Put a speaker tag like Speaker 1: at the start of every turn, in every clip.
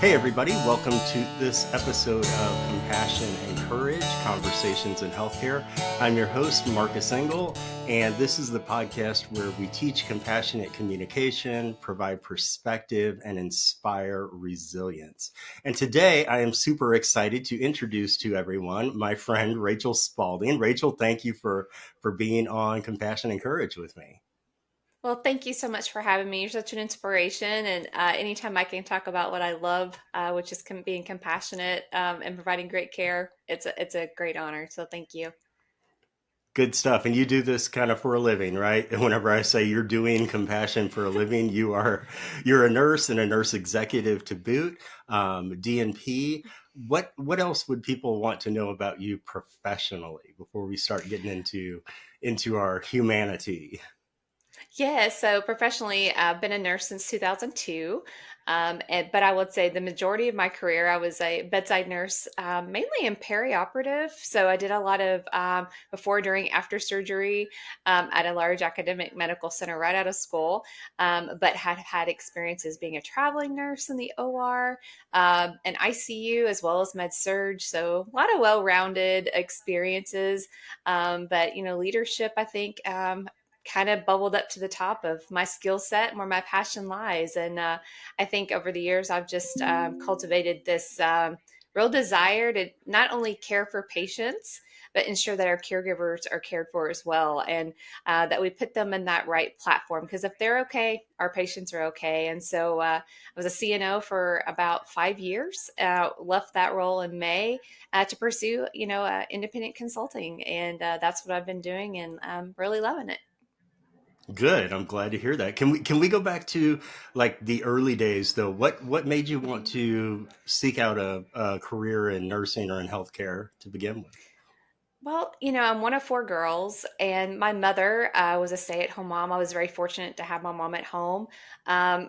Speaker 1: Hey, everybody, welcome to this episode of Compassion and Courage Conversations in Healthcare. I'm your host, Marcus Engel, and this is the podcast where we teach compassionate communication, provide perspective, and inspire resilience. And today I am super excited to introduce to everyone my friend Rachel Spalding. Rachel, thank you for being on Compassion and Courage with me.
Speaker 2: Well, thank you so much for having me. You're such an inspiration, and anytime I can talk about what I love, which is being compassionate and providing great care, it's a great honor. So thank you.
Speaker 1: Good stuff. And you do this kind of for a living, right? And whenever I say you're doing compassion for a living, you're a nurse and a nurse executive to boot, DNP. What else would people want to know about you professionally before we start getting into our humanity?
Speaker 2: Yeah, so professionally, I've been a nurse since 2002. But I would say the majority of my career, I was a bedside nurse, mainly in perioperative. So I did a lot of before, during, after surgery at a large academic medical center right out of school, but had had experiences being a traveling nurse in the OR, and ICU, as well as med surg. So a lot of well-rounded experiences. But, leadership, I think, kind of bubbled up to the top of my skill set and where my passion lies. And I think over the years, I've just cultivated this real desire to not only care for patients, but ensure that our caregivers are cared for as well, and that we put them in that right platform. Because if they're okay, our patients are okay. And so I was a CNO for about 5 years. Left that role in May to pursue, independent consulting, and that's what I've been doing, and I'm really loving it.
Speaker 1: Good. I'm glad to hear that. Can we go back to like the early days though? What made you want
Speaker 2: Mhm.
Speaker 1: to seek out a career in nursing or in healthcare to begin with?
Speaker 2: Well, I'm one of four girls, and my mother was a stay-at-home mom. I was very fortunate to have my mom at home.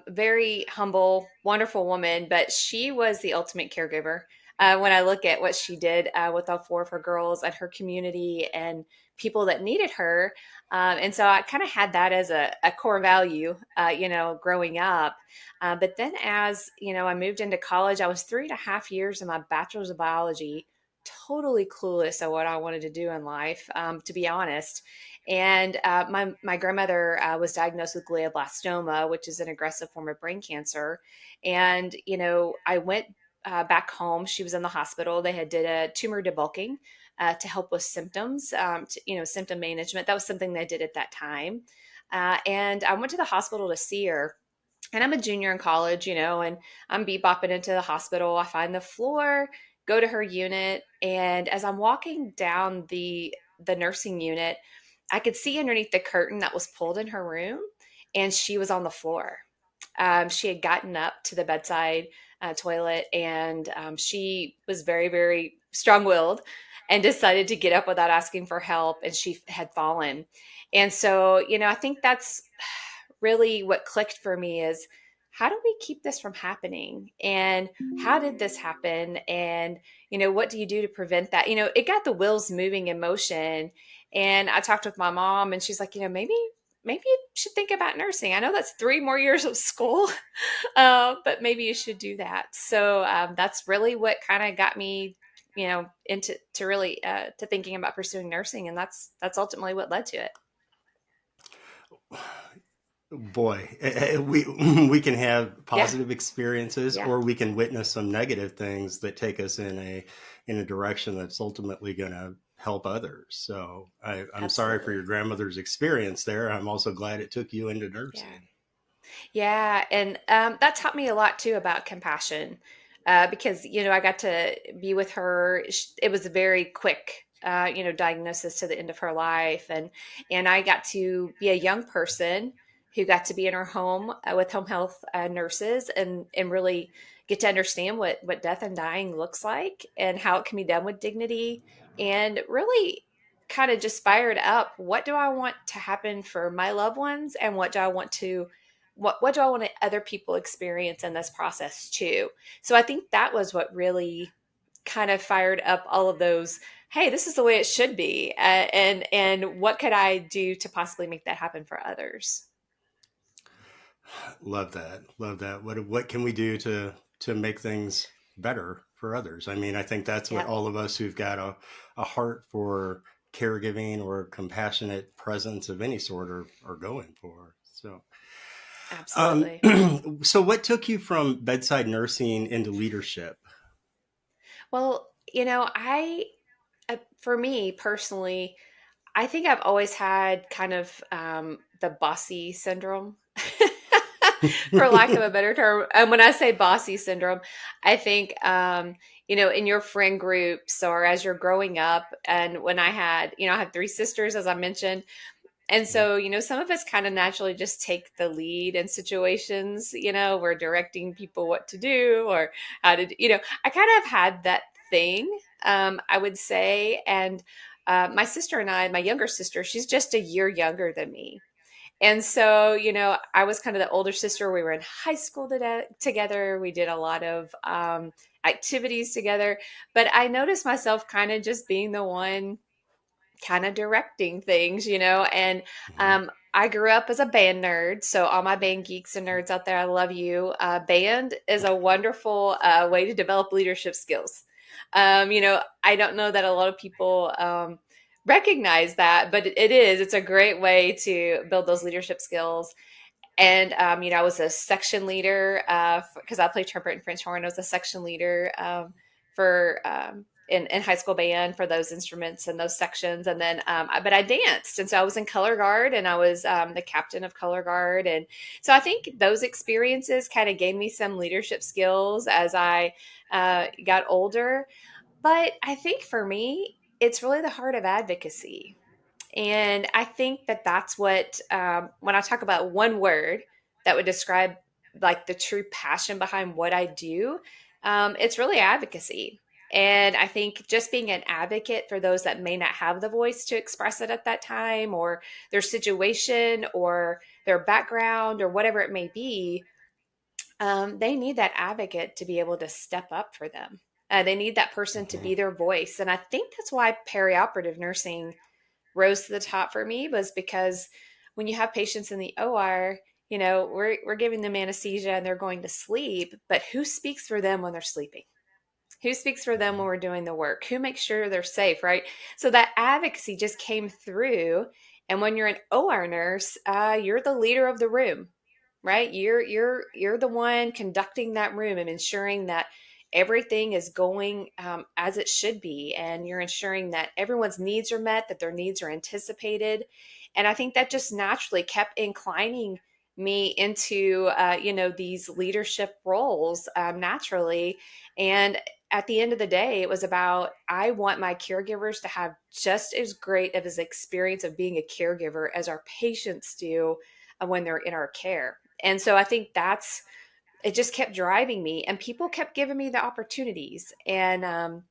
Speaker 2: Very humble, wonderful woman, but she was the ultimate caregiver. When I look at what she did with all four of her girls and her community and people that needed her, and so I kind of had that as a core value, growing up. But then, as I moved into college. I was 3.5 years in my bachelor's of biology, totally clueless of what I wanted to do in life, to be honest. And my grandmother was diagnosed with glioblastoma, which is an aggressive form of brain cancer. And I went back home. She was in the hospital. They had did a tumor debulking to help with symptoms, symptom management. That was something they did at that time. And I went to the hospital to see her, and I'm a junior in college, and I'm bebopping into the hospital. I find the floor, go to her unit, and as I'm walking down the nursing unit, I could see underneath the curtain that was pulled in her room, and she was on the floor. She had gotten up to the bedside toilet, and she was very, very strong-willed and decided to get up without asking for help, and she had fallen. And so, I think that's really what clicked for me is, how do we keep this from happening? And how did this happen? And, what do you do to prevent that? It got the wheels moving in motion. And I talked with my mom, and she's like, maybe you should think about nursing. I know that's 3 more years of school, but maybe you should do that. So that's really what kind of got me, into to really to thinking about pursuing nursing, and that's ultimately what led to it.
Speaker 1: Boy, we we can have
Speaker 2: Yeah,
Speaker 1: positive experiences,
Speaker 2: yeah,
Speaker 1: or we can witness some negative things that take us in a direction that's ultimately going to help others. So I'm sorry for
Speaker 2: absolutely.
Speaker 1: your grandmother's experience there. I'm also glad it took you into
Speaker 2: Yeah.
Speaker 1: nursing.
Speaker 2: Yeah, and that taught me a lot too about compassion, because I got to be with her. It was a very quick, diagnosis to the end of her life, and I got to be a young person who got to be in her home with home health nurses, and really get to understand what death and dying looks like and how it can be done with dignity, and really kind of just fired up. What do I want to happen for my loved ones, and what do I want other people experience in this process too? So I think that was what really kind of fired up all of those. Hey, this is the way it should be, and what could I do to possibly make that happen for others?
Speaker 1: Love that. Love that. What can we do to make things better for others. I mean, I think that's what
Speaker 2: Yep,
Speaker 1: all of us who've got a heart for caregiving or compassionate presence of any sort are going for. So,
Speaker 2: absolutely.
Speaker 1: so what took you from bedside nursing into leadership?
Speaker 2: Well, for me personally, I think I've always had kind of the bossy syndrome, for lack of a better term. And when I say bossy syndrome, I think, in your friend groups or as you're growing up, and when I had three sisters, as I mentioned. And so, some of us kind of naturally just take the lead in situations, we're directing people what to do or how to, I kind of have had that thing, I would say. And my sister and I, my younger sister, she's just a year younger than me. And so, I was kind of the older sister. We were in high school together. We did a lot of activities together. But I noticed myself kind of just being the one kind of directing things, and
Speaker 1: Mhm.
Speaker 2: I grew up as a band nerd. So all my band geeks and nerds out there, I love you. Band is a wonderful way to develop leadership skills. I don't know that a lot of people recognize that, but it is. It's a great way to build those leadership skills. And I was a section leader because I played trumpet and French horn. I was a section leader for in high school band for those instruments and those sections. And then, but I danced, and so I was in color guard, and I was the captain of color guard. And so I think those experiences kind of gave me some leadership skills as I got older. But I think for me, it's really the heart of advocacy. And I think that that's what, when I talk about one word that would describe like the true passion behind what I do, it's really advocacy. And I think just being an advocate for those that may not have the voice to express it at that time, or their situation, or their background, or whatever it may be, they need that advocate to be able to step up for them. They need that person to be
Speaker 1: Mhm.
Speaker 2: their voice. And I think that's why perioperative nursing rose to the top for me, was because when you have patients in the OR, we're giving them anesthesia and they're going to sleep, but who speaks for them when they're sleeping? Who speaks for them when
Speaker 1: Mhm.
Speaker 2: we're doing the work? Who makes sure they're safe, right? So that advocacy just came through. And when you're an OR nurse, you're the leader of the room, right? You're the one conducting that room and ensuring that everything is going as it should be, and you're ensuring that everyone's needs are met, that their needs are anticipated. And I think that just naturally kept inclining me into these leadership roles naturally. And at the end of the day, it was about, I want my caregivers to have just as great of an experience of being a caregiver as our patients do when they're in our care. And so I think it just kept driving me, and people kept giving me the opportunities. And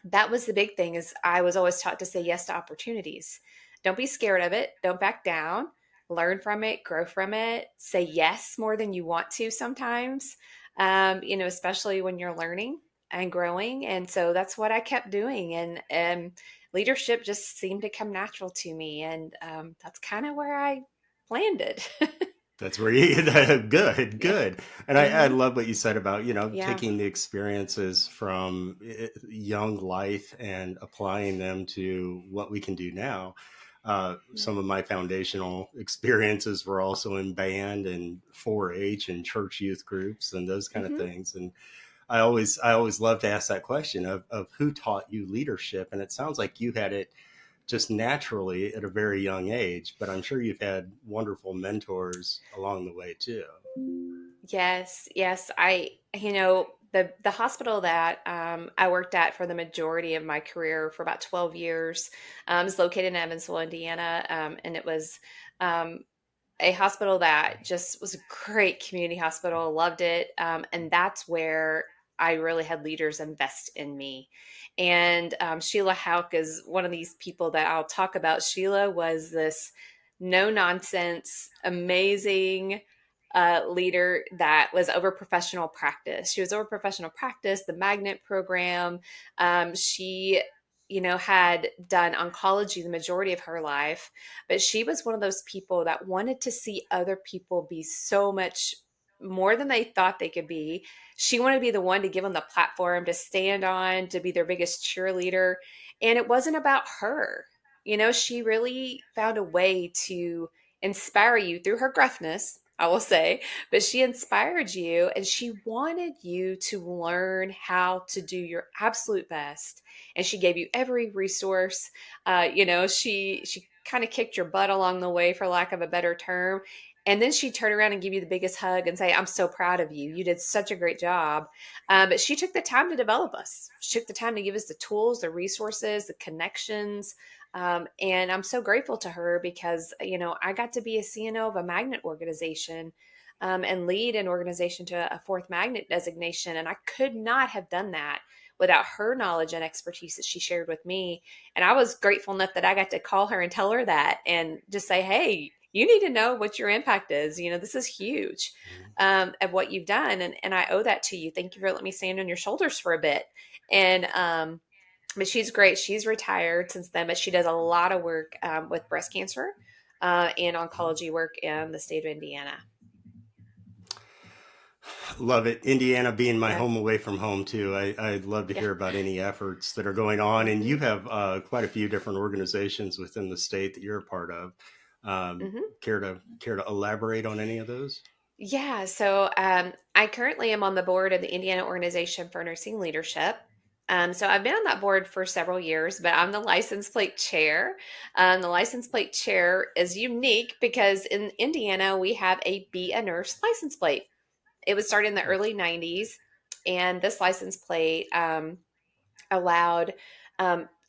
Speaker 2: that was the big thing, is I was always taught to say yes to opportunities. Don't be scared of it. Don't back down. Learn from it, grow from it, say yes more than you want to sometimes, especially when you're learning and growing. And so that's what I kept doing. And leadership just seemed to come natural to me. And that's kind of where I landed.
Speaker 1: That's where you good,
Speaker 2: Yeah.
Speaker 1: good. And I
Speaker 2: Hmm.
Speaker 1: love what you said about,
Speaker 2: Yeah.
Speaker 1: taking the experiences from young life and applying them to what we can do now. Some of my foundational experiences were also in band and 4-H and church youth groups and those kind of
Speaker 2: Hmm.
Speaker 1: things. And I always love to ask that question of who taught you leadership. And it sounds like you had it just naturally at a very young age, but I'm sure you've had wonderful mentors along the way too.
Speaker 2: Yes, yes. The hospital that I worked at for the majority of my career for about 12 years is located in Evansville, Indiana, and it was um, a hospital that just was a great community hospital. Loved it, and that's where I really had leaders invest in me. And Sheila Hauk is one of these people that I'll talk about. Sheila was this no nonsense, amazing leader that was over professional practice. She was over professional practice, the magnet program. She, had done oncology the majority of her life, but she was one of those people that wanted to see other people be so much more than they thought they could be. She wanted to be the one to give them the platform to stand on, to be their biggest cheerleader. And it wasn't about her. She really found a way to inspire you through her gruffness, I will say, but she inspired you and she wanted you to learn how to do your absolute best. And she gave you every resource. She kind of kicked your butt along the way, for lack of a better term. And then she'd turn around and give you the biggest hug and say, I'm so proud of you. You did such a great job. But she took the time to develop us. She took the time to give us the tools, the resources, the connections. And I'm so grateful to her because, I got to be a CNO of a magnet organization, and lead an organization to a fourth magnet designation. And I could not have done that without her knowledge and expertise that she shared with me. And I was grateful enough that I got to call her and tell her that and just say, hey, you need to know what your impact is. This is huge, of what you've done. And I owe that to you. Thank you for letting me stand on your shoulders for a bit. And, but she's great. She's retired since then, but she does a lot of work, with breast cancer, and oncology work in the state of Indiana.
Speaker 1: Love it. Indiana being my
Speaker 2: Yeah.
Speaker 1: home away from home too. I'd love to
Speaker 2: Yeah.
Speaker 1: hear about any efforts that are going on. And you
Speaker 2: Hmm.
Speaker 1: have quite a few different organizations within the state that you're a part of.
Speaker 2: Hmm.
Speaker 1: Care to elaborate on any of those?
Speaker 2: Yeah. So I currently am on the board of the Indiana Organization for Nursing Leadership. So I've been on that board for several years, but I'm the license plate chair. The license plate chair is unique because in Indiana, we have a Be a Nurse license plate. It was started in the early 90s, and this license plate allowed,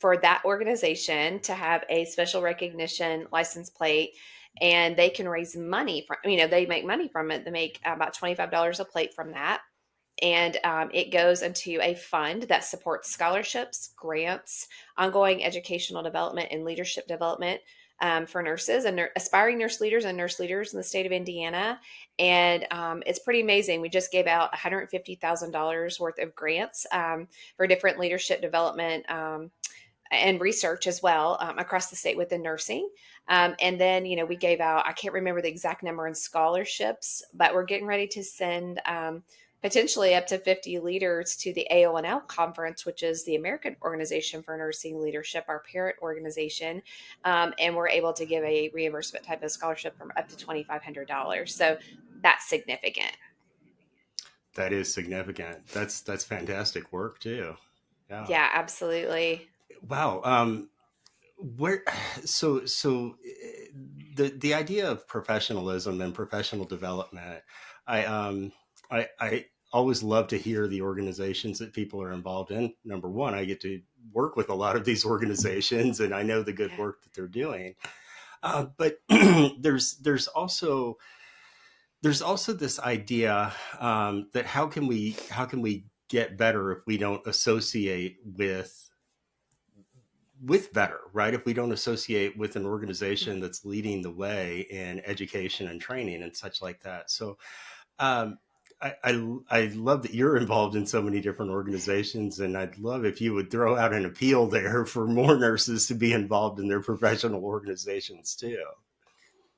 Speaker 2: for that organization to have a special recognition license plate, and they can raise money from, they make money from it. They make about $25 a plate from that. And it goes into a fund that supports scholarships, grants, ongoing educational development, and leadership development, for nurses and aspiring nurse leaders in the state of Indiana. And it's pretty amazing. We just gave out $150,000 worth of grants, for different leadership development, and research as well, across the state within nursing. And then, we gave out, I can't remember the exact number in scholarships, but we're getting ready to send, potentially up to 50 leaders to the AONL conference, which is the American Organization for Nursing Leadership, our parent organization. And we're able to give a reimbursement type of scholarship from up to $2,500. So that's significant.
Speaker 1: That is significant. That's fantastic work too. Yeah.
Speaker 2: Yeah, absolutely.
Speaker 1: Wow. Where the idea of professionalism and professional development, I I always love to hear the organizations that people are involved in. Number one, I get to work with a lot of these organizations and I know the good
Speaker 2: Yeah.
Speaker 1: work that they're doing. But there's also this idea, that how can we get better if we don't associate with better, right? If we don't associate with an organization that's leading the way in education and training and such like that. So um, I love that you're involved in so many different organizations, and I'd love if you would throw out an appeal there for more nurses to be involved in their professional organizations too.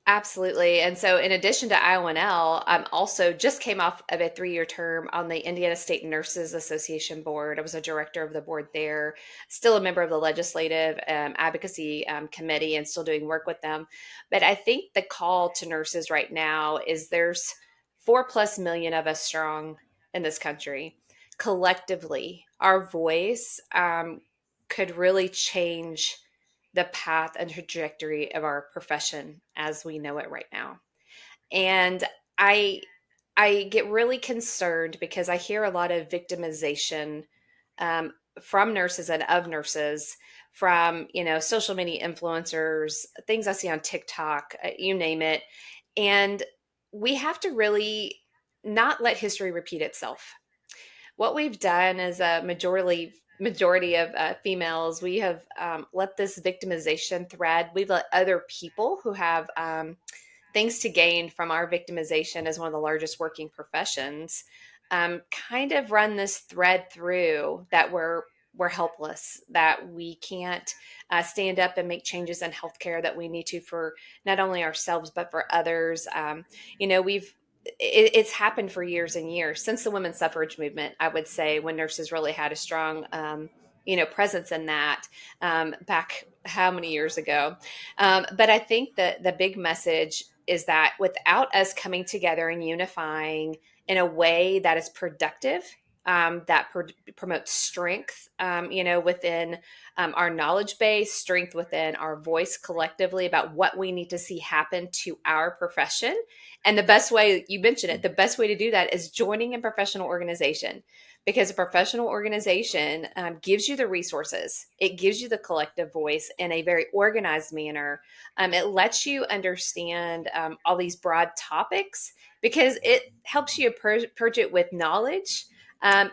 Speaker 2: Absolutely. And so, in addition to IONL, I'm also just came off of a 3-year term on the Indiana State Nurses Association board. I was a director of the board there, still a member of the legislative, advocacy, committee, and still doing work with them. But I think the call to nurses right now is there's 4+ million of us strong in this country. Collectively, our voice, could really change the path and trajectory of our profession as we know it right now. And I I get really concerned because I hear a lot of victimization, from nurses and of nurses, from social media influencers, things I see on TikTok, you name it. And we have to really not let history repeat itself. What we've done as a majority of females, we have, let this victimization thread. We've let other people who have, things to gain from our victimization as one of the largest working professions, kind of run this thread through that we're helpless, that we can't, stand up and make changes in healthcare that we need to for not only ourselves but for others. We've it's happened for years and years since the women's suffrage movement. I would say when nurses really had a strong, presence in that, back how many years ago. But I think that the big message is that without us coming together and unifying in a way that is productive, that promotes strength, within our knowledge base, strength within our voice collectively about what we need to see happen to our profession. And the best way, you mentioned it, the best way to do that is joining a professional organization, because a professional organization gives you the resources, it gives you the collective voice in a very organized manner. It lets you understand all these broad topics because it helps you approach it with knowledge.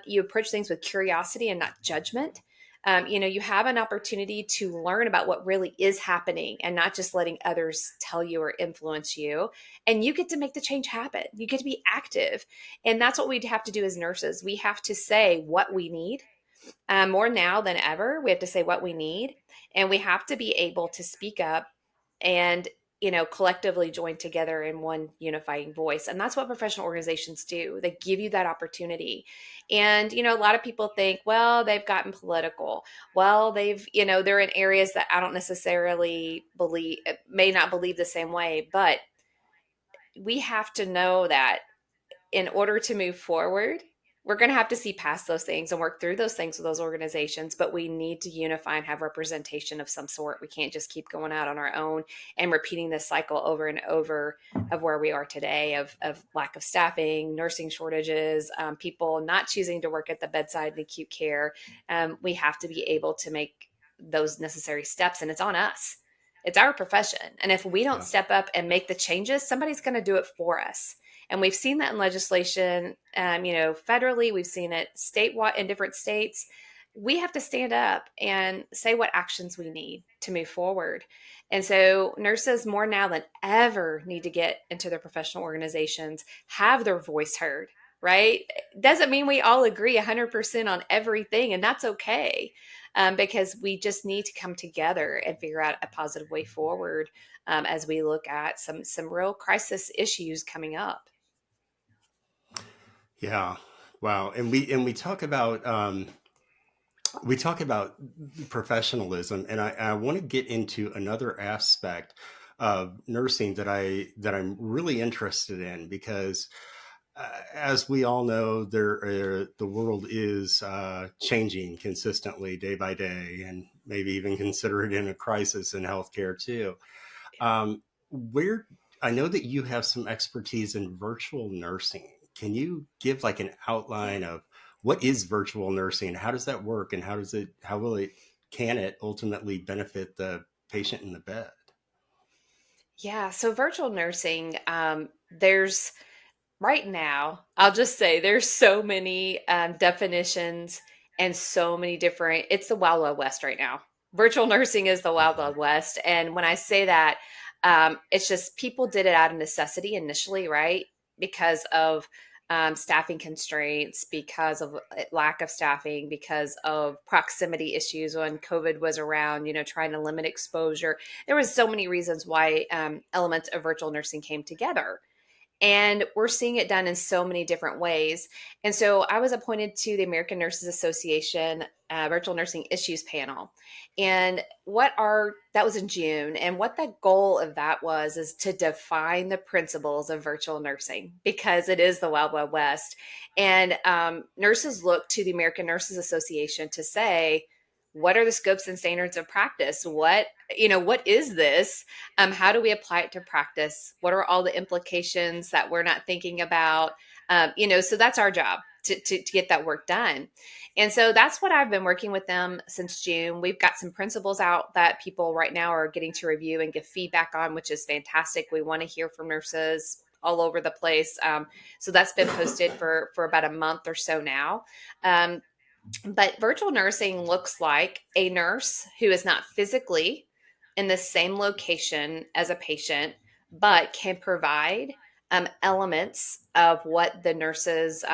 Speaker 2: You approach things with curiosity and not judgment. You have an opportunity to learn about what really is happening and not just letting others tell you or influence you. And you get to make the change happen. You get to be active. And that's what we have to do as nurses. We have to say what we need. More now than ever, we have to say what we need. And we have to be able to speak up and collectively join together in one unifying voice. And that's what professional organizations do. They give you that opportunity. And a lot of people think, well, they've gotten political, well, they're in areas that I don't necessarily believe, may not believe the same way. But we have to know that in order to move forward, we're going to have to see past those things and work through those things with those organizations, but we need to unify and have representation of some sort. We can't just keep going out on our own and repeating this cycle over and over of where we are today, of lack of staffing, nursing shortages, people not choosing to work at the bedside in acute care. We have to be able to make those necessary steps, and it's on us. It's our profession. And if we don't
Speaker 1: Yeah.
Speaker 2: step up and make the changes, somebody's going to do it for us. And we've seen that in legislation, federally, we've seen it statewide in different states. We have to stand up and say what actions we need to move forward. And so nurses more now than ever need to get into their professional organizations, have their voice heard, right? Doesn't mean we all agree 100% on everything, and that's okay, because we just need to come together and figure out a positive way forward, as we look at some real crisis issues coming up.
Speaker 1: Yeah. Wow. And we talk about professionalism, and I want to get into another aspect of nursing that I'm really interested in, because as we all know, the world is changing consistently day by day, and maybe even consider it in a crisis in healthcare too. Where I know that you have some expertise in virtual nursing. Can you give like an
Speaker 2: Yeah.
Speaker 1: outline of what is virtual nursing? How does that work? And can it ultimately benefit the patient in the bed?
Speaker 2: Yeah. So virtual nursing, there's right now, I'll just say there's so many definitions and so many different, it's the Wild Wild West right now. Virtual nursing is the Wild
Speaker 1: Mhm.
Speaker 2: Wild West. And when I say that, it's just people did it out of necessity initially, right? Because of staffing constraints, because of lack of staffing, because of proximity issues when COVID was around, trying to limit exposure. There was so many reasons why elements of virtual nursing came together, and we're seeing it done in so many different ways. And so I was appointed to the American Nurses Association Virtual Nursing Issues Panel. And that was in June. And what the goal of that was is to define the principles of virtual nursing, because it is the Wild Wild West. And nurses look to the American Nurses Association to say, what are the scopes and standards of practice? What is this? How do we apply it to practice? What are all the implications that we're not thinking about? So that's our job to get that work done. And so that's what I've been working with them since June. We've got some principles out that people right now are getting to review and give feedback on, which is fantastic. We want to hear from nurses all over the place. So that's been posted for about a month or so now. But virtual nursing looks like a nurse who is not physically in the same location as a patient, but can provide elements of what the nurse's,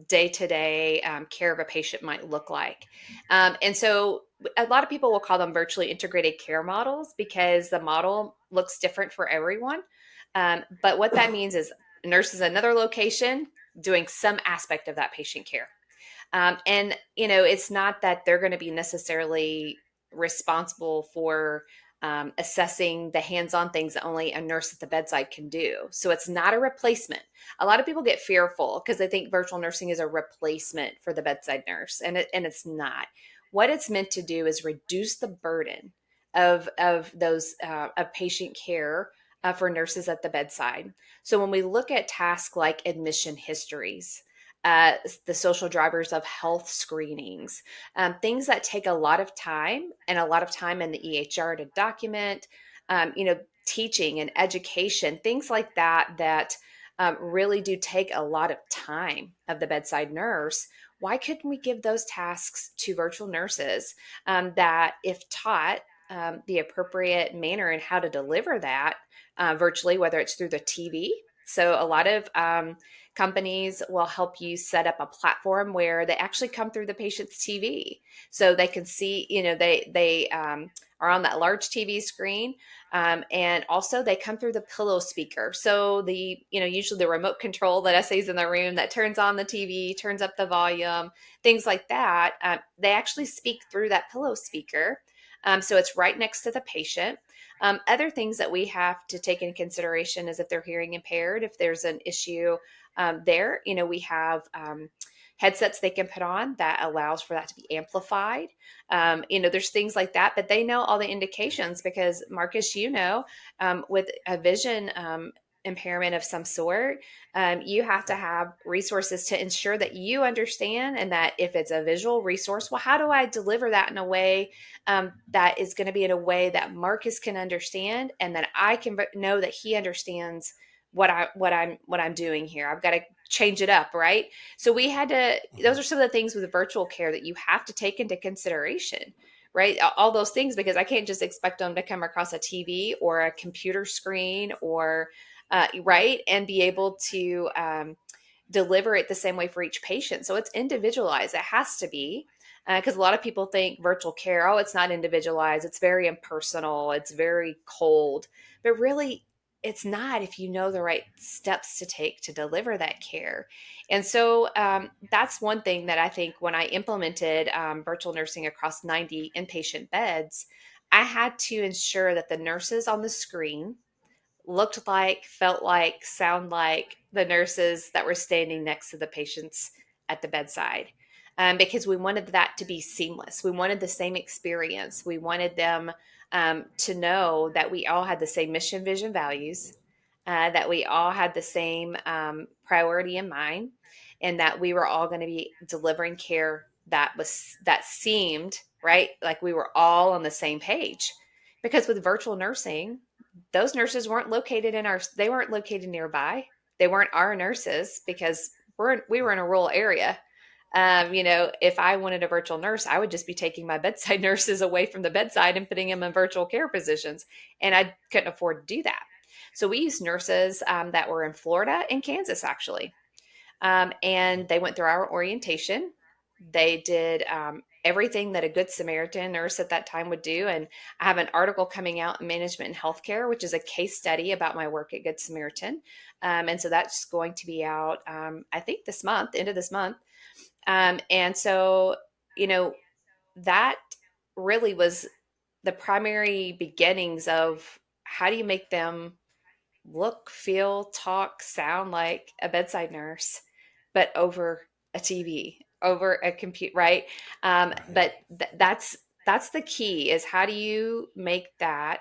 Speaker 2: day to day care of a patient might look like. And so a lot of people will call them virtually integrated care models because the model looks different for everyone. But what that means is a nurse is another location doing some aspect of that patient care. And, it's not that they're going to be necessarily responsible for assessing the hands on things that only a nurse at the bedside can do. So it's not a replacement. A lot of people get fearful because they think virtual nursing is a replacement for the bedside nurse, and it's not. What it's meant to do is reduce the burden of those of patient care for nurses at the bedside. So when we look at tasks like admission histories, uh, the social drivers of health screenings, things that take a lot of time and a lot of time in the EHR to document, teaching and education, things like that, that really do take a lot of time of the bedside nurse. Why couldn't we give those tasks to virtual nurses that, if taught the appropriate manner and how to deliver that virtually, whether it's through the TV? So a lot of companies will help you set up a platform where they actually come through the patient's TV, so they can see, they are on that large TV screen, and also they come through the pillow speaker. So usually the remote control that SA's in the room that turns on the TV, turns up the volume, things like that. They actually speak through that pillow speaker. So it's right next to the patient. Other things that we have to take into consideration is if they're hearing impaired, if there's an issue there, we have headsets they can put on that allows for that to be amplified. There's things like that, but they know all the indications because, Marcus, with a vision impairment of some sort, you have to have resources to ensure that you understand, and that if it's a visual resource, well, how do I deliver that in a way that is going to be in a way that Marcus can understand, and that I can know that he understands what I'm doing here. I've got to change it up, right? So we had to. Those are some of the things with virtual care that you have to take into consideration, right? All those things, because I can't just expect them to come across a TV or a computer screen or right, and be able to deliver it the same way for each patient. So it's individualized. It has to be. Because a lot of people think virtual care, oh, it's not individualized. It's very impersonal. It's very cold. But really, it's not if you know the right steps to take to deliver that care. And so that's one thing that I think when I implemented virtual nursing across 90 inpatient beds, I had to ensure that the nurses on the screen looked like, felt like, sound like the nurses that were standing next to the patients at the bedside. Because we wanted that to be seamless. We wanted the same experience. We wanted them to know that we all had the same mission, vision, values, that we all had the same priority in mind, and that we were all going to be delivering care that seemed right, like we were all on the same page. Because with virtual nursing, those nurses they weren't located nearby. They weren't our nurses because we were in a rural area. If I wanted a virtual nurse, I would just be taking my bedside nurses away from the bedside and putting them in virtual care positions. And I couldn't afford to do that. So we used nurses that were in Florida and Kansas, actually. And they went through our orientation. They did everything that a Good Samaritan nurse at that time would do. And I have an article coming out in Management and Healthcare, which is a case study about my work at Good Samaritan. And so that's going to be out, I think, this month, end of this month. And so, that really was the primary beginnings of how do you make them look, feel, talk, sound like a bedside nurse, but over a TV, over a computer, right?
Speaker 1: Right.
Speaker 2: But that's the key, is how do you make that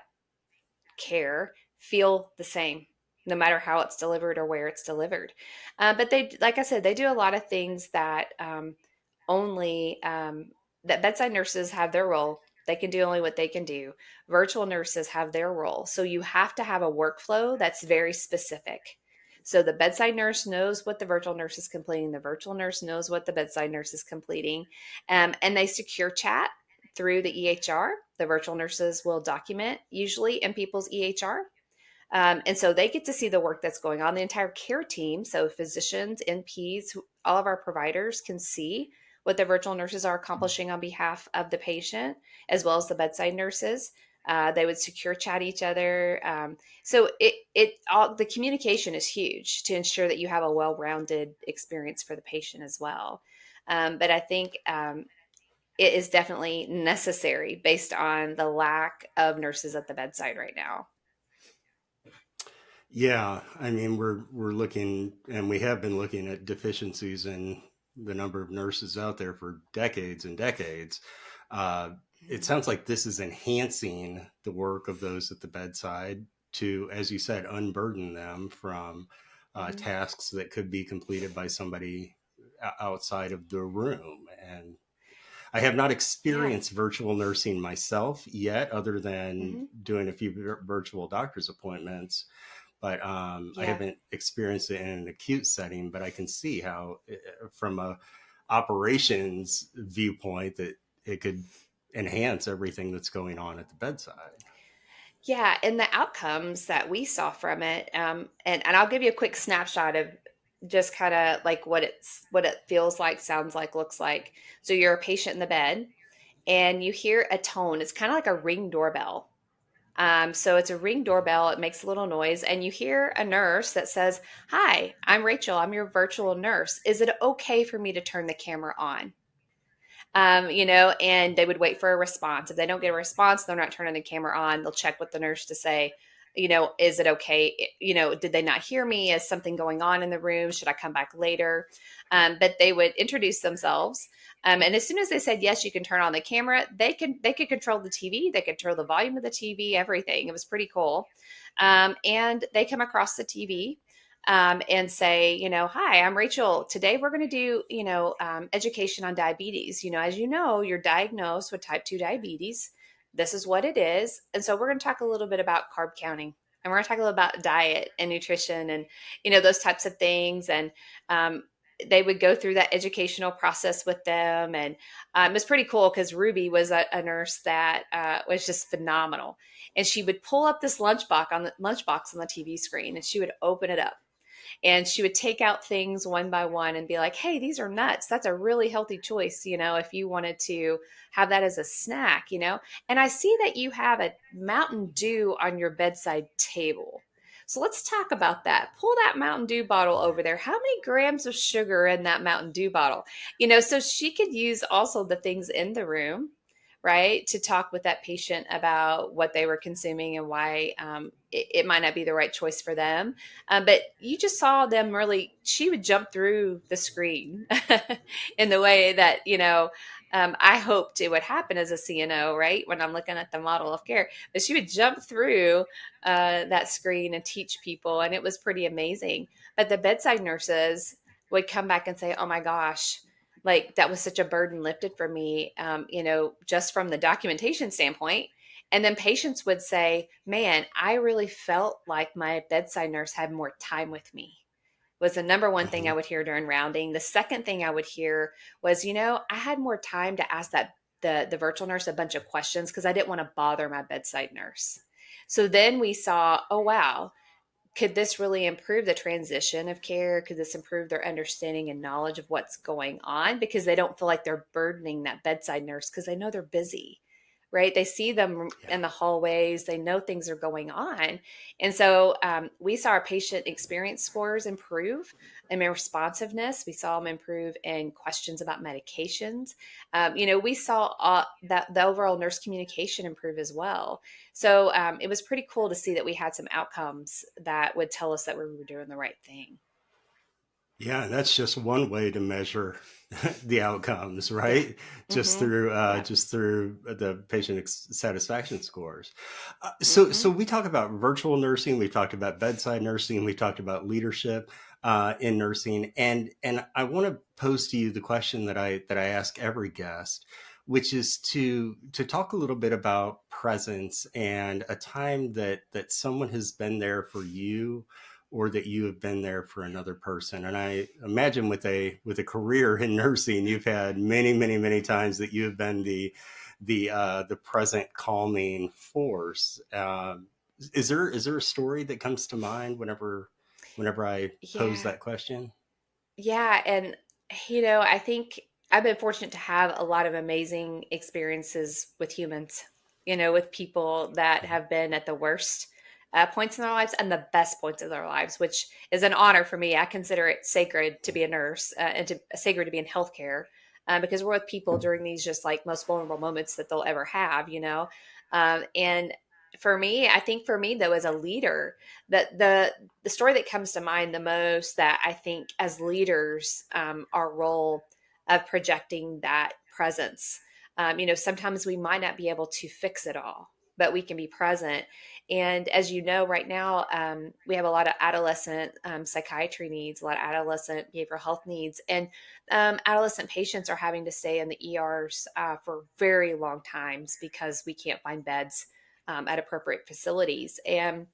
Speaker 2: care feel the same, no matter how it's delivered or where it's delivered. But they, like I said, they do a lot of things that only that bedside nurses have their role. They can do only what they can do. Virtual nurses have their role. So you have to have a workflow that's very specific. So the bedside nurse knows what the virtual nurse is completing. The virtual nurse knows what the bedside nurse is completing. And they secure chat through the EHR. The virtual nurses will document usually in people's EHR. And so they get to see the work that's going on. The entire care team, so physicians, NPs, all of our providers can see what the virtual nurses are accomplishing on behalf of the patient, as well as the bedside nurses. They would secure chat each other. So it all the communication is huge to ensure that you have a well-rounded experience for the patient as well. But I think it is definitely necessary based on the lack of nurses at the bedside right now.
Speaker 1: Yeah, I mean, we're looking, and we have been looking at deficiencies in the number of nurses out there for decades and decades. Uh, it
Speaker 2: Mhm.
Speaker 1: sounds like this is enhancing the work of those at the bedside to, as you said, unburden them from
Speaker 2: Mhm.
Speaker 1: tasks that could be completed by somebody outside of the room. And I have not
Speaker 2: Yeah.
Speaker 1: experienced virtual nursing myself yet, other than
Speaker 2: Mhm.
Speaker 1: doing a few virtual doctor's appointments, but I
Speaker 2: Yeah.
Speaker 1: haven't experienced it in an acute setting. But I can see how, from a operations viewpoint, that it could enhance everything that's going on at the bedside.
Speaker 2: Yeah, and the outcomes that we saw from it, and I'll give you a quick snapshot of just kind of like what it feels like, sounds like, looks like. So you're a patient in the bed, and you hear a tone. It's kind of like a ring doorbell. So it's a ring doorbell. It makes a little noise, and you hear a nurse that says, "Hi, I'm Rachel. I'm your virtual nurse. Is it okay for me to turn the camera on?" And they would wait for a response. If they don't get a response, they're not turning the camera on. They'll check with the nurse to say, is it okay? Did they not hear me? Is something going on in the room? Should I come back later? But they would introduce themselves. And as soon as they said, yes, you can turn on the camera, they could control the TV. They could control the volume of the TV, everything. It was pretty cool. And they come across the TV and say, hi, I'm Rachel. Today we're going to do, education on diabetes. As you know, you're diagnosed with type 2 diabetes. This is what it is. And so we're going to talk a little bit about carb counting. And we're going to talk a little about diet and nutrition and, those types of things. And they would go through that educational process with them. And it was pretty cool because Ruby was a nurse that was just phenomenal. And she would pull up this lunchbox on the TV screen and she would open it up and she would take out things one by one and be like, hey, these are nuts. That's a really healthy choice, if you wanted to have that as a snack, And I see that you have a Mountain Dew on your bedside table. So let's talk about that. Pull that Mountain Dew bottle over there. How many grams of sugar in that Mountain Dew bottle? So she could use also the things in the room, right, to talk with that patient about what they were consuming and why it might not be the right choice for them. But you just saw them really, she would jump through the screen in the way that, I hoped it would happen as a CNO, right? When I'm looking at the model of care, but she would jump through that screen and teach people. And it was pretty amazing. But the bedside nurses would come back and say, oh my gosh, like that was such a burden lifted for me, just from the documentation standpoint. And then patients would say, man, I really felt like my bedside nurse had more time with me. Was the number one thing I
Speaker 1: Mhm.
Speaker 2: would hear during rounding. The second thing I would hear was, I had more time to ask the virtual nurse a bunch of questions because I didn't want to bother my bedside nurse. So then we saw, oh wow, could this really improve the transition of care? Could this improve their understanding and knowledge of what's going on? Because they don't feel like they're burdening that bedside nurse because they know they're busy, right? They see them
Speaker 1: Yeah.
Speaker 2: in the hallways, they know things are going on. And so we saw our patient experience scores improve and their responsiveness. We saw them improve in questions about medications. We saw that the overall nurse communication improve as well. So it was pretty cool to see that we had some outcomes that would tell us that we were doing the right thing.
Speaker 1: Yeah, and that's just one way to measure the outcomes,
Speaker 2: Yeah.
Speaker 1: right?
Speaker 2: Mm-hmm. Yeah.
Speaker 1: Just through the patient satisfaction scores. So
Speaker 2: Mm-hmm.
Speaker 1: we talk about virtual nursing, we've talked about bedside nursing, we've talked about leadership in nursing, and I want to pose to you the question that I ask every guest, which is to talk a little bit about presence and a time that someone has been there for you or that you have been there for another person. And I imagine with a career in nursing, you've had many times that you have been the present calming force. Is there a story that comes to mind whenever I pose
Speaker 2: Yeah.
Speaker 1: that question?
Speaker 2: Yeah. And, I think I've been fortunate to have a lot of amazing experiences with humans. with people that have been at the worst points in their lives and the best points of their lives, which is an honor for me. I consider it sacred to be a nurse and sacred to be in healthcare because we're with people during these just like most vulnerable moments that they'll ever have. And for me, I think for me though, as a leader, that the story that comes to mind the most that I think as leaders, our role of projecting that presence. Sometimes we might not be able to fix it all, but we can be present. And as you know, right now, we have a lot of adolescent psychiatry needs, a lot of adolescent behavioral health needs, and adolescent patients are having to stay in the ERs for very long times because we can't find beds at appropriate facilities. And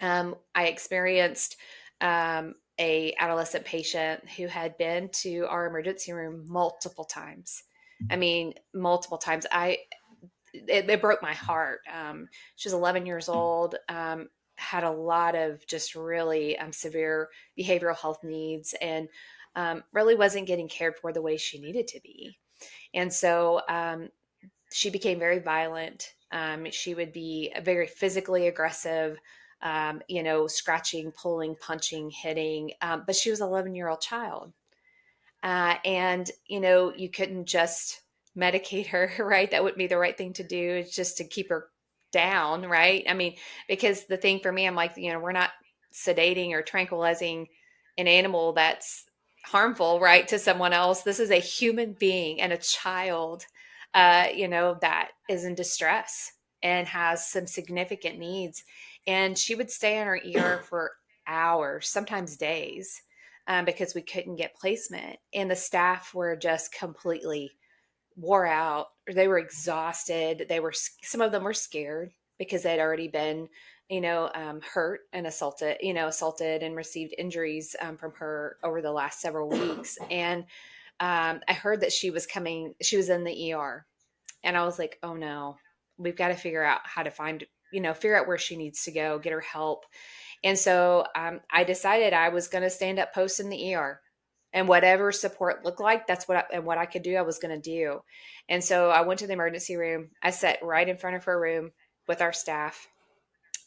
Speaker 2: I experienced a adolescent patient who had been to our emergency room multiple times. I mean, multiple times. It broke my heart. She was 11 years old, had a lot of just really severe behavioral health needs, and really wasn't getting cared for the way she needed to be. And so she became very violent. She would be very physically aggressive, scratching, pulling, punching, hitting. But she was an 11-year-old child. And, you couldn't just medicate her, right? That wouldn't be the right thing to do. It's just to keep her down, right? I mean, because the thing for me, I'm like, we're not sedating or tranquilizing an animal that's harmful, right, to someone else. This is a human being and a child, that is in distress and has some significant needs. And she would stay in her ER for hours, sometimes days, because we couldn't get placement. And the staff were just completely wore out. They were exhausted. Some of them were scared because they'd already been, hurt and assaulted and received injuries from her over the last several weeks. And I heard that she was coming, she was in the ER. And I was like, oh no, we've got to figure out how to figure out where she needs to go, get her help. And so I decided I was going to stand up post in the ER, and whatever support looked like, that's what I could do, I was going to do. And so I went to the emergency room. I sat right in front of her room with our staff.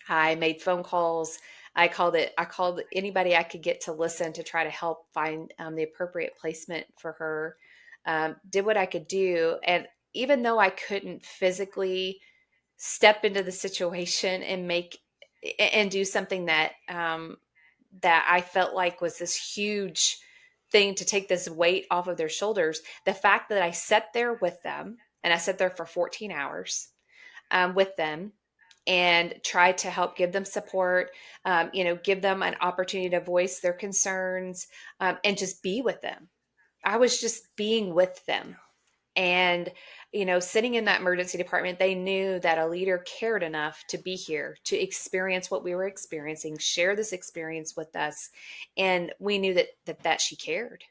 Speaker 2: I made phone calls. I called anybody I could get to listen to try to help find the appropriate placement for her. Did what I could do. And even though I couldn't physically step into the situation and do something that I felt like was this huge thing to take this weight off of their shoulders. The fact that I sat there with them, and I sat there for 14 hours with them and tried to help give them support, give them an opportunity to voice their concerns, and just be with them. I was just being with them. And, sitting in that emergency department, they knew that a leader cared enough to be here, to experience what we were experiencing, share this experience with us. And we knew that she cared.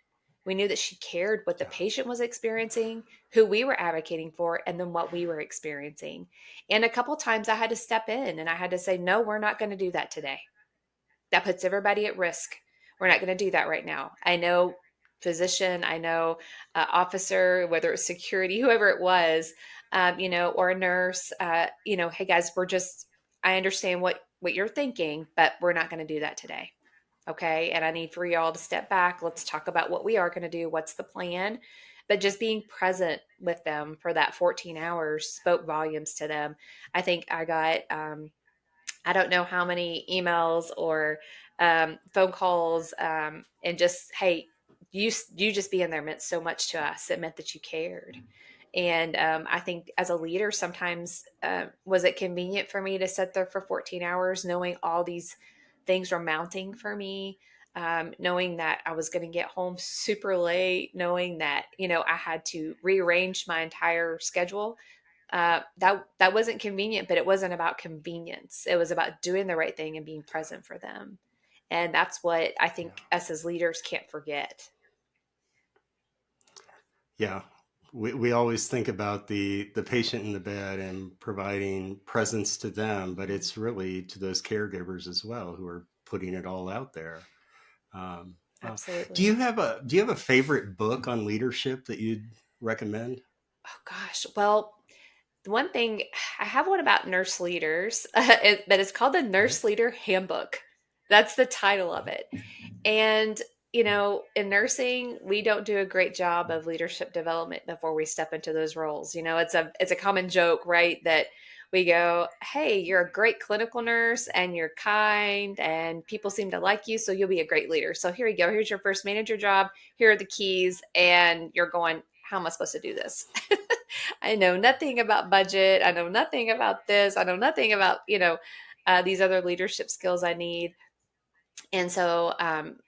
Speaker 2: We knew that she cared what the
Speaker 1: Yeah.
Speaker 2: patient was experiencing, who we were advocating for, and then what we were experiencing. And a couple times I had to step in and I had to say, no, we're not going to do that today. That puts everybody at risk. We're not going to do that right now. I know physician, I know officer, whether it's security, whoever it was, or a nurse, hey guys, I understand what you're thinking, but we're not going to do that today. Okay. And I need for y'all to step back. Let's talk about what we are going to do. What's the plan? But just being present with them for that 14 hours spoke volumes to them. I think I got, I don't know how many emails or phone calls, and just, hey, you just being there meant so much to us. It meant that you cared. And I think as a leader, sometimes was it convenient for me to sit there for 14 hours knowing all these things were mounting for me, knowing that I was going to get home super late, knowing that, I had to rearrange my entire schedule. That wasn't convenient, but it wasn't about convenience. It was about doing the right thing and being present for them. And that's what I
Speaker 1: Yeah.
Speaker 2: think us as leaders can't forget.
Speaker 1: Yeah. We always think about the patient in the bed and providing presence to them, but it's really to those caregivers as well who are putting it all out there. Wow.
Speaker 2: Absolutely.
Speaker 1: Do you have a favorite book on leadership that you'd recommend?
Speaker 2: Oh gosh. Well, The one thing I have one about nurse leaders, but it's called the
Speaker 1: Okay.
Speaker 2: Nurse Leader Handbook. That's the title of it. And, in nursing, we don't do a great job of leadership development before we step into those roles. It's a common joke, right? That we go, "Hey, you're a great clinical nurse and you're kind and people seem to like you, so you'll be a great leader. So here you go. Here's your first manager job. Here are the keys." And you're going, "How am I supposed to do this?" I know nothing about budget. I know nothing about this. I know nothing about, these other leadership skills I need. And so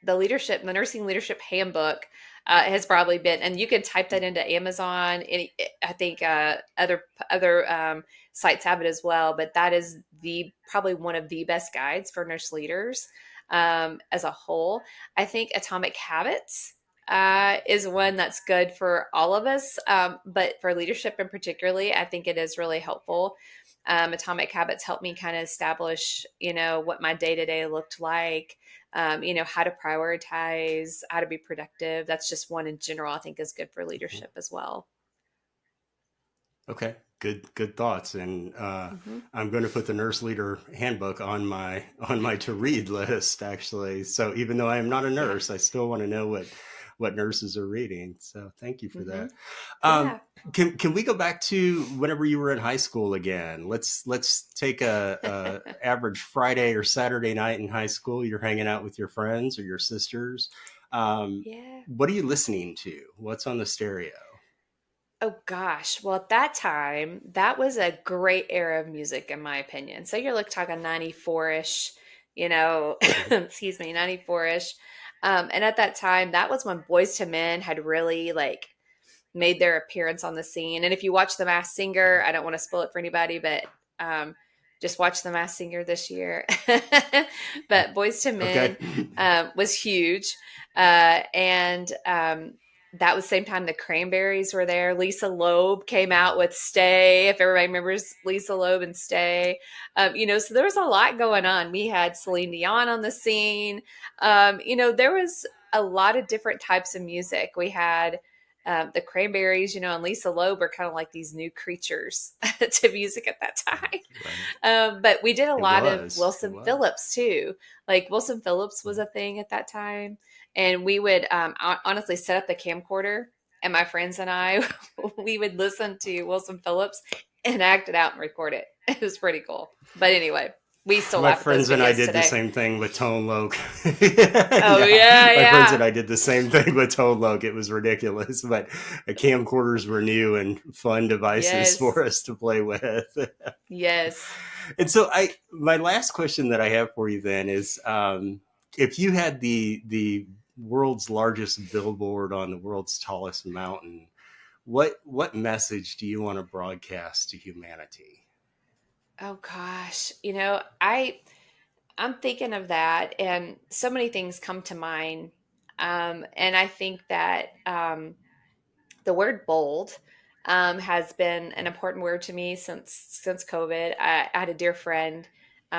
Speaker 2: the nursing leadership handbook has probably been, and you can type that into Amazon. I think other sites have it as well, but that is the probably one of the best guides for nurse leaders as a whole. I think Atomic Habits is one that's good for all of us, but for leadership in particularly, I think it is really helpful. Atomic Habits helped me kind of establish, what my day to day looked like, how to prioritize, how to be productive. That's just one in general I think is good for leadership as well.
Speaker 1: Okay. Good thoughts. And
Speaker 2: Hmm.
Speaker 1: I'm going to put the nurse leader handbook on my to read list, actually. So even though I am not a
Speaker 2: Yeah.
Speaker 1: nurse, I still want to know what nurses are reading. So thank you for
Speaker 2: Hmm.
Speaker 1: that. Um,
Speaker 2: Yeah.
Speaker 1: can we go back to whenever you were in high school again? Let's take a average Friday or Saturday night in high school. You're hanging out with your friends or your sisters.
Speaker 2: Yeah.
Speaker 1: What are you listening to? What's on the stereo?
Speaker 2: Oh gosh. Well, at that time, that was a great era of music, in my opinion. So you're talking 94-ish,
Speaker 1: Mhm.
Speaker 2: excuse me, 94-ish. And at that time, that was when Boys to Men had really made their appearance on the scene. And if you watch The Masked Singer, I don't want to spoil it for anybody, but um, just watch The Masked Singer this year. But Boys to
Speaker 1: Okay.
Speaker 2: Men was huge. And that was the same time the Cranberries were there. Lisa Loeb came out with Stay, if everybody remembers Lisa Loeb and Stay. So there was a lot going on. We had Celine Dion on the scene. There was a lot of different types of music. We had the Cranberries, and Lisa Loeb are kind of like these new creatures to music at that time.
Speaker 1: Right.
Speaker 2: But we did a
Speaker 1: It
Speaker 2: lot of
Speaker 1: was. It
Speaker 2: Wilson
Speaker 1: was.
Speaker 2: Phillips too. Like Wilson Phillips was a thing at that time. And we would honestly set up the camcorder, and my friends and I, we would listen to Wilson Phillips and act it out and record it. It was pretty cool. But anyway, we still
Speaker 1: My
Speaker 2: laugh at those
Speaker 1: friends and I
Speaker 2: videos
Speaker 1: did the
Speaker 2: today.
Speaker 1: same thing with Tone Loc.
Speaker 2: Oh,
Speaker 1: Yeah,
Speaker 2: yeah,
Speaker 1: my friends and
Speaker 2: yeah.
Speaker 1: I did the same thing with Tone Loc. It was ridiculous, but camcorders were new and fun devices
Speaker 2: Yes.
Speaker 1: for us to play with.
Speaker 2: Yes.
Speaker 1: And so, my last question that I have for you then is, if you had the world's largest billboard on the world's tallest mountain, what message do you want to broadcast to humanity?
Speaker 2: Oh gosh. I'm thinking of that, and so many things come to mind. And I think that the word bold has been an important word to me since COVID. I had a dear friend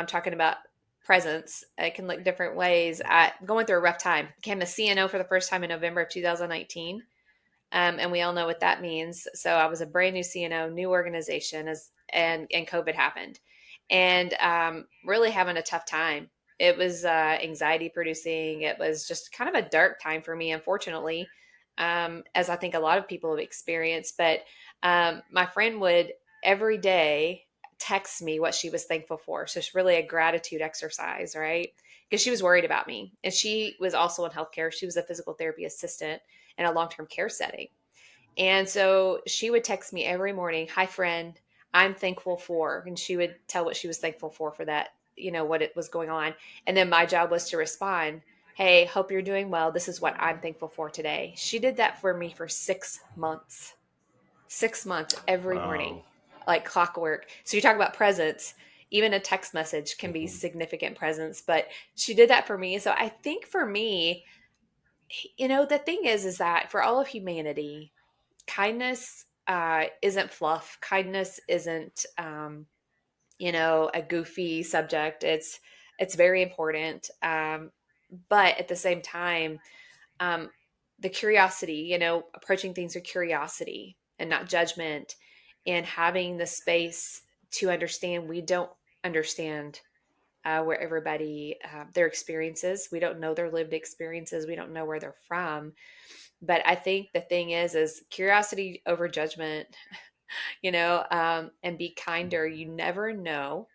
Speaker 2: talking about presence. It can look different ways. Going through a rough time. Became a CNO for the first time in November of 2019. And we all know what that means. So I was a brand new CNO, new organization, and COVID happened, and really having a tough time. It was anxiety producing. It was just kind of a dark time for me, unfortunately, as I think a lot of people have experienced. But my friend would every day text me what she was thankful for. So it's really a gratitude exercise, right? Because she was worried about me, and she was also in healthcare. She was a physical therapy assistant in a long term care setting. And so she would text me every morning, "Hi, friend, I'm thankful for," and she would tell what she was thankful for that, what it was going on. And then my job was to respond, "Hey, hope you're doing well. This is what I'm thankful for today." She did that for me for 6 months, 6 months every morning,
Speaker 1: Wow.
Speaker 2: like clockwork. So you talk about presence. Even a text message can be
Speaker 1: Mhm.
Speaker 2: significant presence, but she did that for me. So I think for me, the thing is that for all of humanity, kindness isn't fluff. Kindness isn't, a goofy subject. It's very important. But at the same time, um, the curiosity, approaching things with curiosity and not judgment, and having the space to understand we don't understand where everybody their experiences. We don't know their lived experiences. We don't know where they're from. But I think the thing is curiosity over judgment, and be kinder. You never know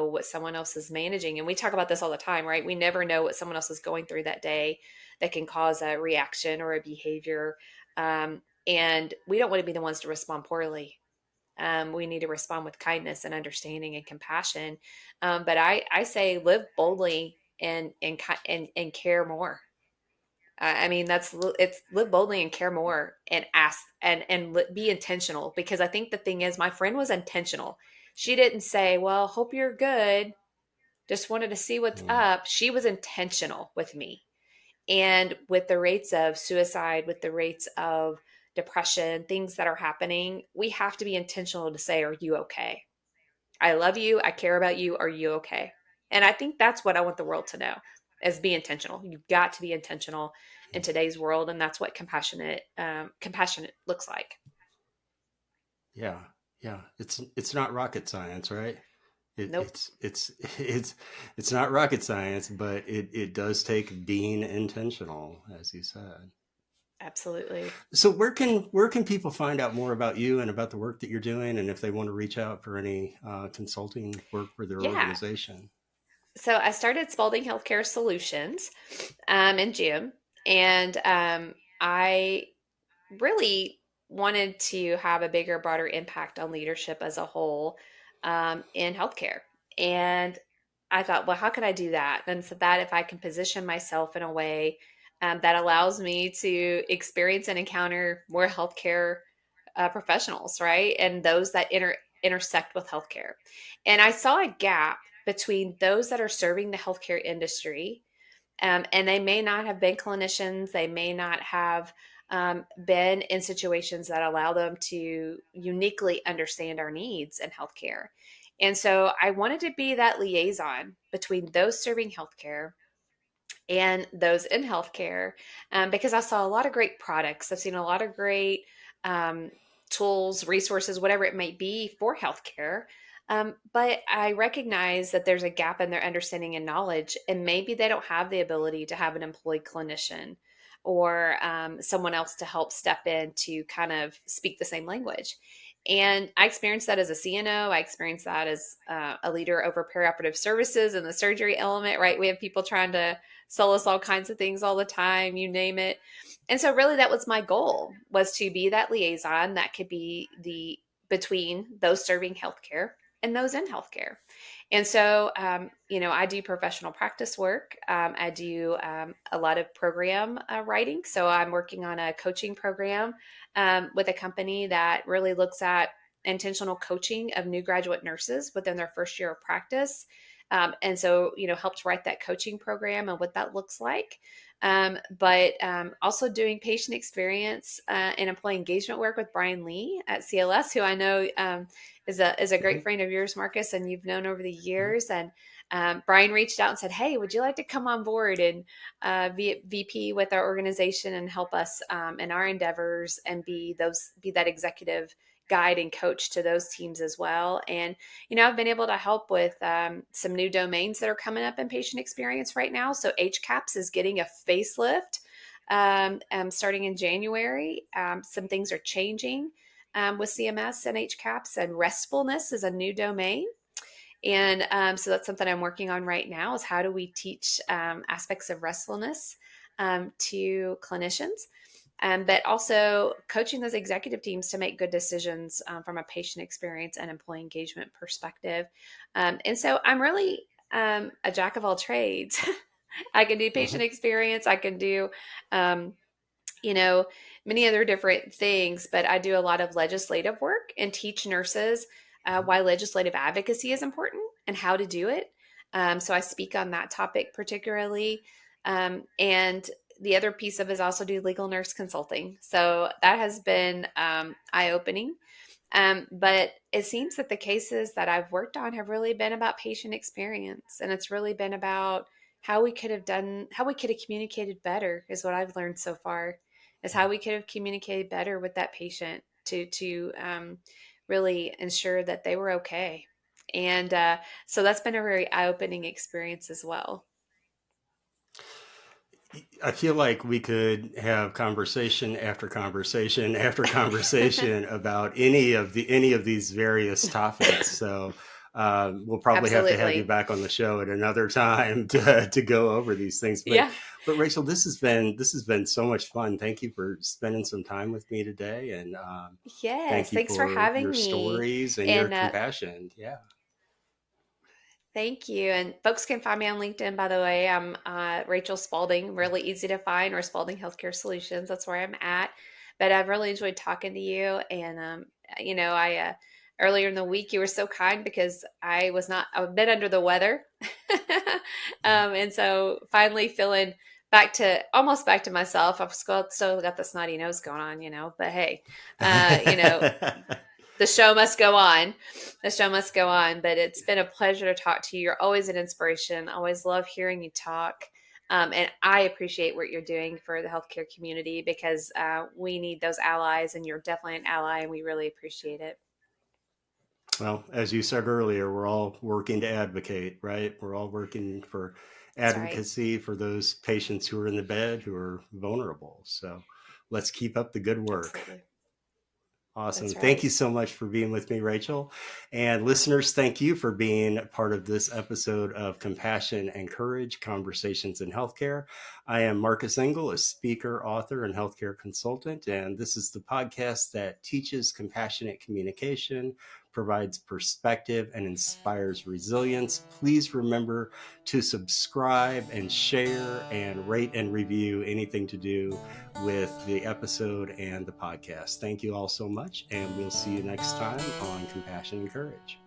Speaker 2: what someone else is managing. And we talk about this all the time, right? We never know what someone else is going through that day that can cause a reaction or a behavior. And we don't want to be the ones to respond poorly. We need to respond with kindness and understanding and compassion. But I say live boldly and care more. I mean, it's live boldly and care more and ask and be intentional, because I think the thing is, my friend was intentional. She didn't say, "Well, hope you're good. Just wanted to see what's
Speaker 1: Mm.
Speaker 2: up." She was intentional with me. And with the rates of suicide, with the rates of depression, things that are happening, we have to be intentional to say, "Are you okay? I love you. I care about you. Are you okay?" And I think that's what I want the world to know, is be intentional. You've got to be intentional in today's world. And that's what compassionate looks like.
Speaker 1: Yeah, yeah. It's not rocket science, right? It,
Speaker 2: Nope.
Speaker 1: it's it's it's it's not rocket science, but it does take being intentional, as you said.
Speaker 2: Absolutely.
Speaker 1: So where can people find out more about you and about the work that you're doing, and if they want to reach out for any consulting work for their
Speaker 2: Yeah.
Speaker 1: organization?
Speaker 2: So I started Spalding Healthcare Solutions in June. And I really wanted to have a bigger, broader impact on leadership as a whole in healthcare. And I thought, well, how can I do that? And so that if I can position myself in a way that allows me to experience and encounter more healthcare professionals, right? And those that intersect with healthcare. And I saw a gap between those that are serving the healthcare industry, and they may not have been clinicians, they may not have been in situations that allow them to uniquely understand our needs in healthcare. And so I wanted to be that liaison between those serving healthcare and those in healthcare, because I saw a lot of great products. I've seen a lot of great um, tools, resources, whatever it might be for healthcare. But I recognize that there's a gap in their understanding and knowledge, and maybe they don't have the ability to have an employed clinician or someone else to help step in to kind of speak the same language. And I experienced that as a CNO. I experienced that as a leader over perioperative services and the surgery element, right? We have people trying to sell us all kinds of things all the time, you name it. And so really that was my goal, was to be that liaison that could be the between those serving healthcare and those in healthcare. And so, I do professional practice work. I do a lot of program writing. So I'm working on a coaching program with a company that really looks at intentional coaching of new graduate nurses within their first year of practice. And so, helped write that coaching program and what that looks like. But also doing patient experience and employee engagement work with Brian Lee at CLS, who I know is a great
Speaker 1: Mhm.
Speaker 2: friend of yours, Marcus, and you've known over the
Speaker 1: Mhm.
Speaker 2: years. And Brian reached out and said, "Hey, would you like to come on board and be VP with our organization and help us in our endeavors and be that executive guide and coach to those teams as well?" And I've been able to help with some new domains that are coming up in patient experience right now. So HCAPS is getting a facelift starting in January. Some things are changing with CMS and HCAPS, and restfulness is a new domain. And so that's something I'm working on right now, is how do we teach aspects of restfulness to clinicians, but also coaching those executive teams to make good decisions from a patient experience and employee engagement perspective. And so I'm really a jack of all trades. I can do patient
Speaker 1: Mhm.
Speaker 2: experience. I can do um, you know, many other different things, but I do a lot of legislative work and teach nurses why legislative advocacy is important and how to do it. So I speak on that topic particularly. And the other piece of it is also do legal nurse consulting. So that has been eye opening. But it seems that the cases that I've worked on have really been about patient experience, and it's really been about how we could have communicated better, is what I've learned so far, is how we could have communicated better with that patient. to really ensure that they were okay. And so that's been a very eye-opening experience as well.
Speaker 1: I feel like we could have conversation after conversation after conversation about any of these various topics. So we'll probably have to have you
Speaker 2: Absolutely.
Speaker 1: back on the show at another time to go over these things.
Speaker 2: Yeah.
Speaker 1: But Rachel, this has been so much fun. Thank you for spending some time with me today, and
Speaker 2: Yes.
Speaker 1: thank you
Speaker 2: Thanks for
Speaker 1: for
Speaker 2: having
Speaker 1: your
Speaker 2: me.
Speaker 1: stories and your
Speaker 2: And
Speaker 1: compassion. Yeah.
Speaker 2: thank you. And folks can find me on LinkedIn, by the way. I'm Rachel Spalding, really easy to find, or Spalding Healthcare Solutions. That's where I'm at. But I've really enjoyed talking to you. And, I earlier in the week, you were so kind because I've been under the weather. And so finally feeling almost back to myself. I've still got the snotty nose going on, but hey, the show must go on. The show must go on. But it's been a pleasure to talk to you. You're always an inspiration. I always love hearing you talk. And I appreciate what you're doing for the healthcare community because we need those allies, and you're definitely an ally, and we really appreciate it.
Speaker 1: Well, as you said earlier, we're all working to advocate, right? We're all working for
Speaker 2: That's right.
Speaker 1: advocacy for those patients who are in the bed who are vulnerable. So let's keep up the good work.
Speaker 2: Absolutely.
Speaker 1: Awesome.
Speaker 2: That's
Speaker 1: Thank
Speaker 2: right.
Speaker 1: you so much for being with me, Rachel. And listeners, thank you for being part of this episode of Compassion and Courage Conversations in Healthcare. I am Marcus Engel, a speaker, author, and healthcare consultant. And this is the podcast that teaches compassionate communication, provides perspective, and inspires resilience. Please remember to subscribe and share and rate and review anything to do with the episode and the podcast. Thank you all so much, and we'll see you next time on Compassion and Courage.